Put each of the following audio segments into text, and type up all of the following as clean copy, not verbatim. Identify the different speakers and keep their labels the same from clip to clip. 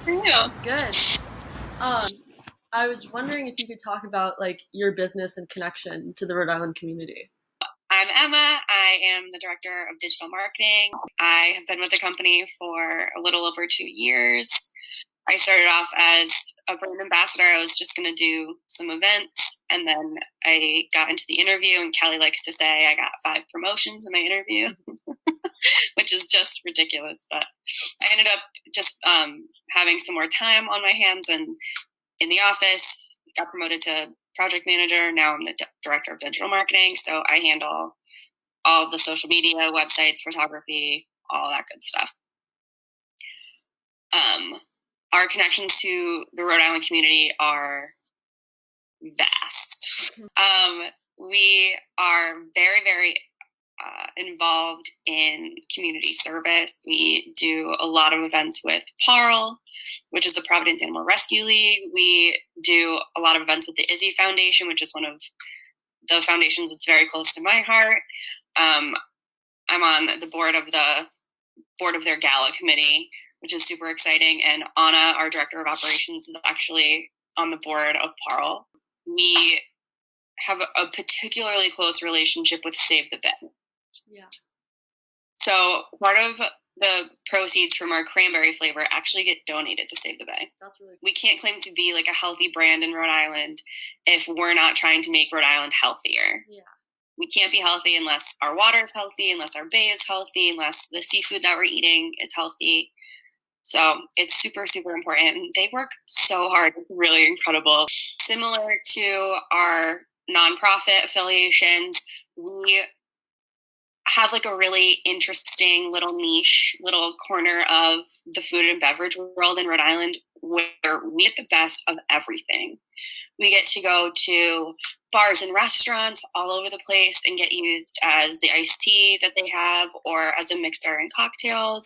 Speaker 1: Yeah.
Speaker 2: Good. Um, I was wondering if you could talk about like your business and connection to the Rhode Island community.
Speaker 1: I'm Emma. I am the director of digital marketing. I have been with the company for a little over 2 years. I started off as a brand ambassador. I was just going to do some events, and then I got into the interview, and Kelly likes to say I got 5 promotions in my interview, which is just ridiculous. But I ended up just having some more time on my hands and in the office, got promoted to project manager. Now I'm the director of digital marketing. So I handle all of the social media, websites, photography, all that good stuff. Our connections to the Rhode Island community are vast. We are very, very involved in community service. We do a lot of events with PARL, which is the Providence Animal Rescue League. We do a lot of events with the Izzy Foundation, which is one of the foundations that's very close to my heart. I'm on the board of their gala committee, which is super exciting. And Anna, our director of operations, is actually on the board of PARL. We have a particularly close relationship with Save the Bay.
Speaker 2: Yeah.
Speaker 1: So part of the proceeds from our cranberry flavor actually get donated to Save the Bay.
Speaker 2: That's really cool.
Speaker 1: We can't claim to be like a healthy brand in Rhode Island if we're not trying to make Rhode Island healthier.
Speaker 2: Yeah.
Speaker 1: We can't be healthy unless our water is healthy, unless our bay is healthy, unless the seafood that we're eating is healthy. So it's super, super important. They work so hard. It's really incredible. Similar to our nonprofit affiliations, we have like a really interesting little niche, little corner of the food and beverage world in Rhode Island where we get the best of everything. We get to go to bars and restaurants all over the place and get used as the iced tea that they have or as a mixer in cocktails.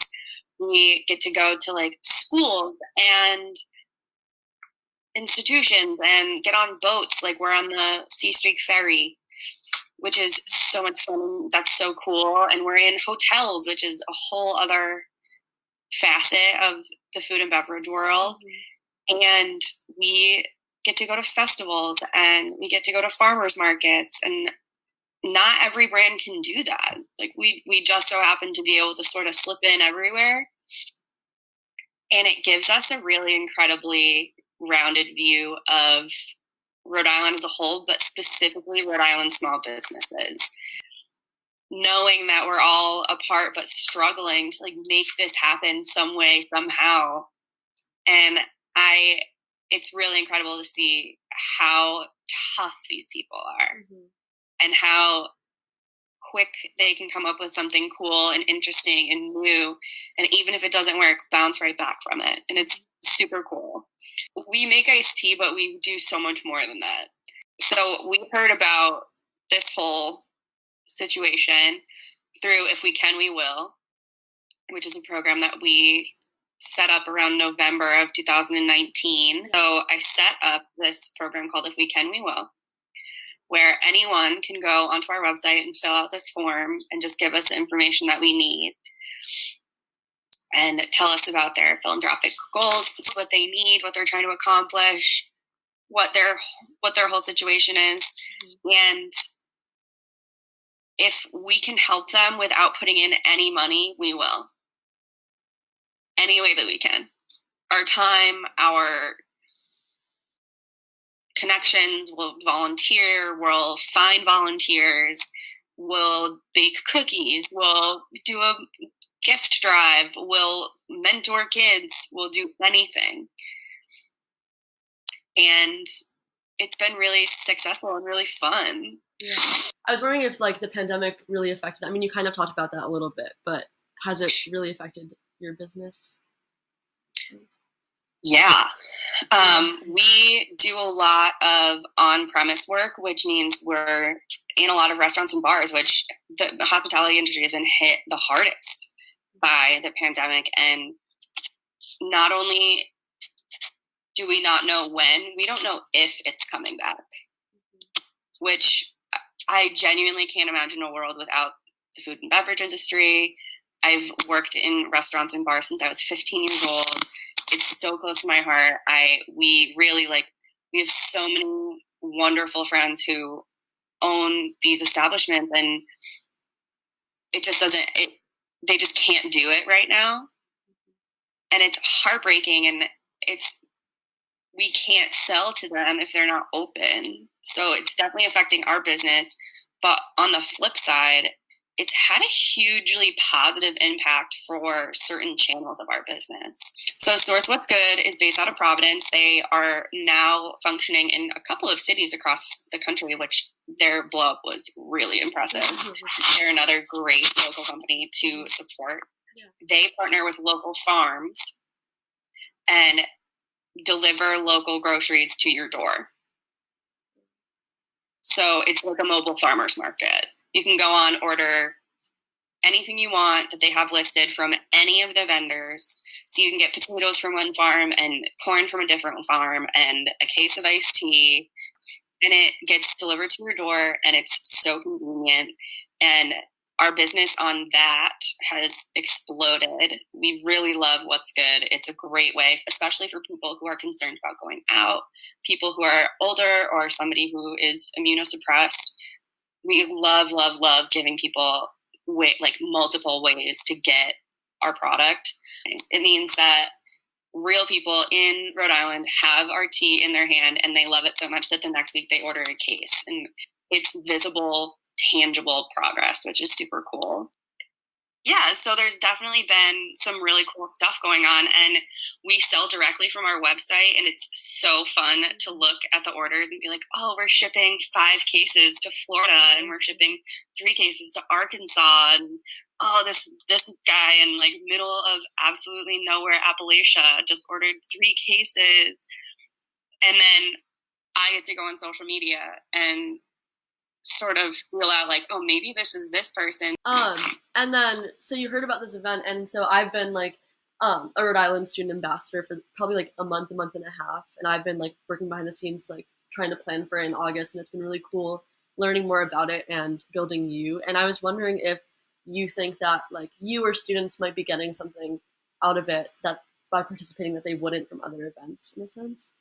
Speaker 1: We get to go to like schools and institutions and get on boats. Like we're on the Sea Streak Ferry, which is so much fun. That's so cool. And we're in hotels, which is a whole other facet of the food and beverage world. Mm-hmm. And we get to go to festivals and we get to go to farmers markets, and not every brand can do that. Like we just so happen to be able to sort of slip in everywhere. And it gives us a really incredibly rounded view of Rhode Island as a whole, but specifically Rhode Island small businesses. Knowing that we're all apart but struggling to like make this happen some way, somehow. And it's really incredible to see how tough these people are. Mm-hmm. And how quick they can come up with something cool and interesting and new. And even if it doesn't work, bounce right back from it. And it's super cool. We make iced tea, but we do so much more than that. So we heard about this whole situation through If We Can, We Will, which is a program that we set up around November of 2019. So I set up this program called If We Can, We Will, where anyone can go onto our website and fill out this form and just give us the information that we need and tell us about their philanthropic goals, what they need, what they're trying to accomplish, what their whole situation is. And if we can help them without putting in any money, we will. Any way that we can. Our time, our connections, we'll volunteer, we'll find volunteers, we'll bake cookies, we'll do a gift drive, we'll mentor kids, we'll do anything. And it's been really successful and really fun.
Speaker 2: Yeah. I was wondering if like the pandemic really affected, I mean, you kind of talked about that a little bit, but has it really affected your business?
Speaker 1: Yeah. We do a lot of on-premise work, which means we're in a lot of restaurants and bars, which the hospitality industry has been hit the hardest by the pandemic. And not only do we not know when, we don't know if it's coming back, which I genuinely can't imagine a world without the food and beverage industry. I've worked in restaurants and bars since I was 15 years old. It's so close to my heart. We really we have so many wonderful friends who own these establishments, and it just doesn't, they just can't do it right now. And it's heartbreaking, and we can't sell to them if they're not open. So it's definitely affecting our business. But on the flip side, it's had a hugely positive impact for certain channels of our business. So Source What's Good is based out of Providence. They are now functioning in a couple of cities across the country, which their blow up was really impressive. They're another great local company to support. Yeah. They partner with local farms and deliver local groceries to your door. So it's like a mobile farmer's market. You can go on, order anything you want that they have listed from any of the vendors. So you can get potatoes from one farm and corn from a different farm and a case of iced tea. And it gets delivered to your door, and it's so convenient. And our business on that has exploded. We really love What's Good. It's a great way, especially for people who are concerned about going out, people who are older, or somebody who is immunosuppressed. We love, love, love giving people multiple ways to get our product. It means that real people in Rhode Island have our tea in their hand, and they love it so much that the next week they order a case. And it's visible, tangible progress, which is super cool. Yeah, so there's definitely been some really cool stuff going on, and we sell directly from our website, and it's so fun to look at the orders and be like, oh, we're shipping 5 cases to Florida, and we're shipping 3 cases to Arkansas, and oh, this guy in middle of absolutely nowhere Appalachia just ordered 3 cases. And then I get to go on social media and sort of feel out oh, maybe this is this person.
Speaker 2: And then, so you heard about this event, and so I've been a Rhode Island student ambassador for probably a month and a half, and I've been working behind the scenes, trying to plan for it in August, and it's been really cool learning more about it and building you. And I was wondering if you think that you or students might be getting something out of it that by participating that they wouldn't from other events, in a sense.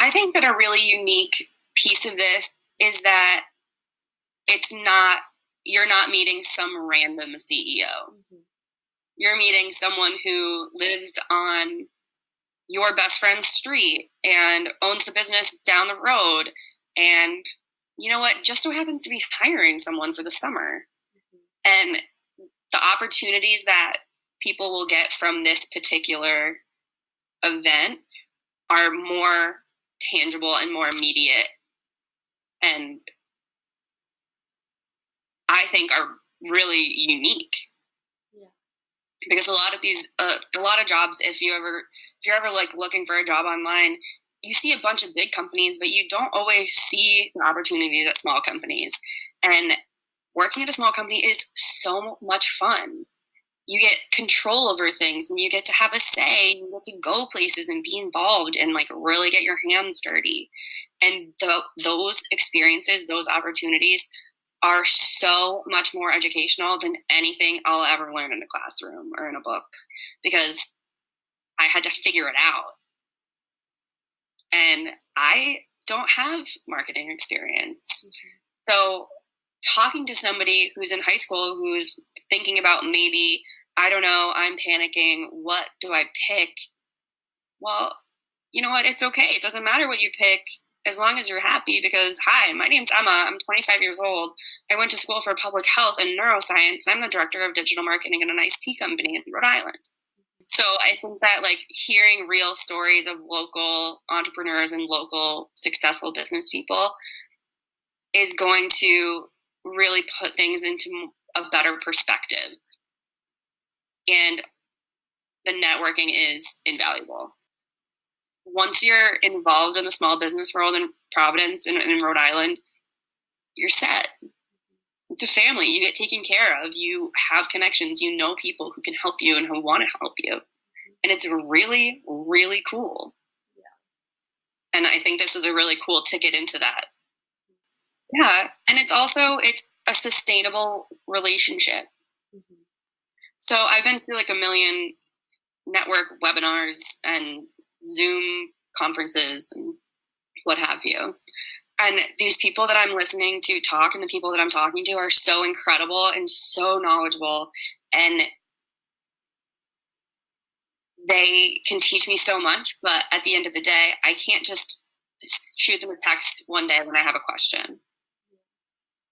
Speaker 1: I think that a really unique piece of this is that you're not meeting some random CEO. Mm-hmm. You're meeting someone who lives on your best friend's street and owns the business down the road, and you know what, just so happens to be hiring someone for the summer. Mm-hmm. And the opportunities that people will get from this particular event are more tangible and more immediate, and I think are really unique. Yeah. Because a lot of jobs, if you're ever looking for a job online, you see a bunch of big companies, but you don't always see the opportunities at small companies. And working at a small company is so much fun. You get control over things, and you get to have a say. You get to go places and be involved and really get your hands dirty. And those experiences, those opportunities are so much more educational than anything I'll ever learn in a classroom or in a book, because I had to figure it out. And I don't have marketing experience. Mm-hmm. So talking to somebody who's in high school, who's thinking about maybe, I don't know, I'm panicking, what do I pick? Well, you know what? It's okay. It doesn't matter what you pick as long as you're happy, because, hi, my name's Emma. I'm 25 years old. I went to school for public health and neuroscience, and I'm the director of digital marketing at an iced tea company in Rhode Island. So I think that hearing real stories of local entrepreneurs and local successful business people is going to really put things into a better perspective. And the networking is invaluable. Once you're involved in the small business world in Providence and in Rhode Island, you're set. It's a family. You get taken care of. You have connections. You know people who can help you and who want to help you. And it's really, really cool. Yeah. And I think this is a really cool ticket into that. Yeah. And it's a sustainable relationship.
Speaker 2: Mm-hmm.
Speaker 1: So I've been through like a million network webinars and Zoom conferences and what have you. And these people that I'm listening to talk and the people that I'm talking to are so incredible and so knowledgeable. And they can teach me so much. But at the end of the day, I can't just shoot them a text one day when I have a question.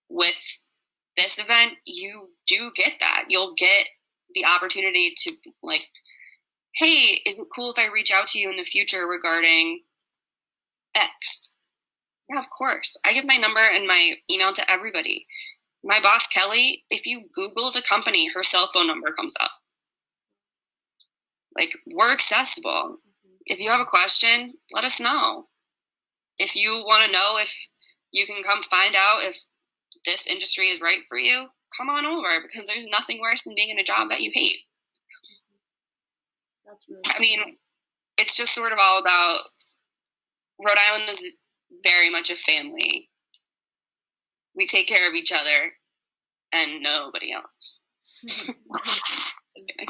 Speaker 1: With this event, you do get that. You'll get the opportunity to, like, hey, is it cool if I reach out to you in the future regarding X? Yeah, of course. I give my number and my email to everybody. My boss, Kelly, if you Google the company, her cell phone number comes up. Like, we're accessible. If you have a question, let us know. If you want to know if you can come find out if this industry is right for you, come on over, because there's nothing worse than being in a job that you hate.
Speaker 2: That's really
Speaker 1: I mean, it's just sort of all about, Rhode Island is very much a family. We take care of each other and nobody else. Just kidding.